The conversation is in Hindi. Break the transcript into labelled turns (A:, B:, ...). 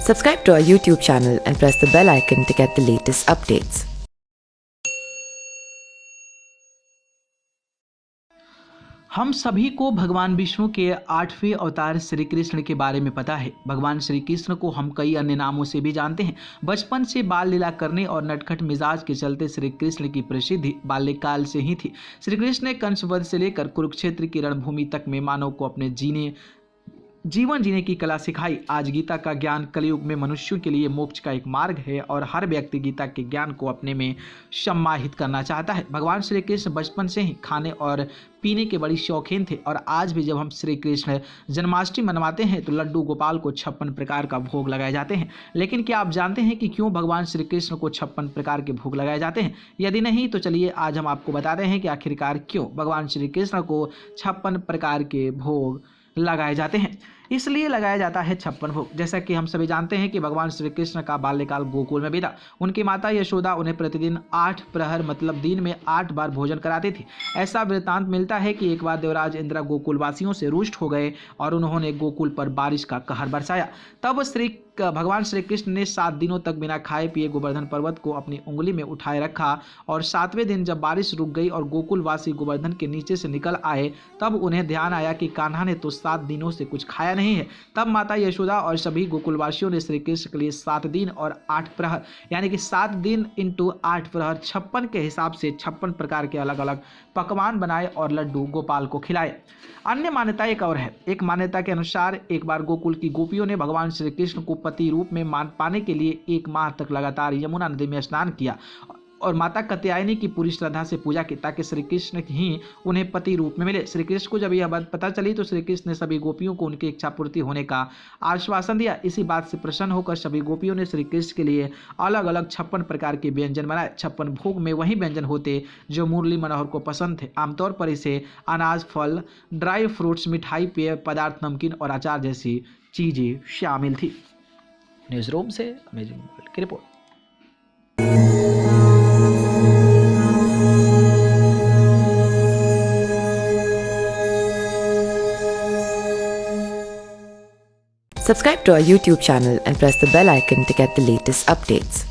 A: Subscribe to our YouTube channel and press the bell icon to get the latest updates.
B: हम सभी को भगवान विष्णु के 8वें अवतार श्री कृष्ण के बारे में पता है। भगवान श्री कृष्ण को हम कई अन्य नामों से भी जानते हैं। बचपन से बाल लीला करने और नटखट मिजाज के चलते श्री कृष्ण की प्रसिद्धि बाल्यकाल से ही थी। श्री कृष्ण ने कंसवध से लेकर कुरुक्षेत्र की रणभूमि तक में मानव को अपने जीवन जीने की कला सिखाई। आज गीता का ज्ञान कलयुग में मनुष्यों के लिए मोक्ष का एक मार्ग है और हर व्यक्ति गीता के ज्ञान को अपने में सम्माहित करना चाहता है। भगवान श्री कृष्ण बचपन से ही खाने और पीने के बड़ी शौकीन थे और आज भी जब हम श्री कृष्ण जन्माष्टमी मनवाते हैं तो लड्डू गोपाल को 56 प्रकार का भोग लगाए जाते हैं। लेकिन क्या आप जानते हैं कि क्यों भगवान श्री कृष्ण को 56 प्रकार के भोग लगाए जाते हैं? यदि नहीं तो चलिए आज हम आपको बताते हैं कि आखिरकार क्यों भगवान श्री कृष्ण को 56 प्रकार के भोग लगाए जाते हैं। इसलिए लगाया जाता है 56 भोग। जैसा कि हम सभी जानते हैं कि भगवान श्री कृष्ण का बाल्यकाल गोकुल में बीता। उनकी माता यशोदा उन्हें प्रतिदिन 8 प्रहर मतलब दिन में 8 बार भोजन कराती थी। ऐसा वृत्तांत मिलता है कि एक बार देवराज इंद्र गोकुल वासियों से रुष्ट हो गए और उन्होंने गोकुल पर बारिश का कहर बरसाया। तब भगवान श्री कृष्ण ने 7 दिनों तक बिना खाए पिए गोवर्धन पर्वत को अपनी उंगली में उठाए रखा और 7वें दिन जब बारिश रुक गई और गोकुलवासी गोवर्धन के नीचे से निकल आए तब उन्हें ध्यान आया कि कान्हा ने तो 7 दिनों से कुछ खाया नहीं है। तब माता यशोदा और सभी गोकुलवासियों ने श्री कृष्ण के लिए 7 दिन और 8 प्रहर यानी कि 7 दिन इंटू 8 प्रहर 56 के हिसाब से 56 प्रकार के अलग अलग पकवान बनाए और लड्डू गोपाल को खिलाए। अन्य मान्यता एक और है। एक मान्यता के अनुसार एक बार गोकुल की गोपियों ने भगवान श्री कृष्ण को पति रूप में मान पाने के लिए 1 माह तक लगातार यमुना नदी में स्नान किया और माता कात्यायनी की पूरी श्रद्धा से पूजा की ताकि श्री कृष्ण ही उन्हें पति रूप में मिले। श्री कृष्ण को जब यह बात पता चली तो श्री कृष्ण ने सभी गोपियों को उनकी इच्छा पूर्ति होने का आश्वासन दिया। इसी बात से प्रसन्न होकर सभी गोपियों ने श्री कृष्ण के लिए अलग अलग 56 प्रकार के व्यंजन बनाए। 56 भोग में वही व्यंजन होते जो मुरली मनोहर को पसंद थे। आमतौर पर इसे अनाज, फल, ड्राई फ्रूट्स, मिठाई, पेय पदार्थ, नमकीन और अचार जैसी चीजें शामिल थी। न्यूज रूम से अमेजिंग वर्ल्ड की report.
A: Subscribe to our YouTube channel and press the bell icon to get the latest updates.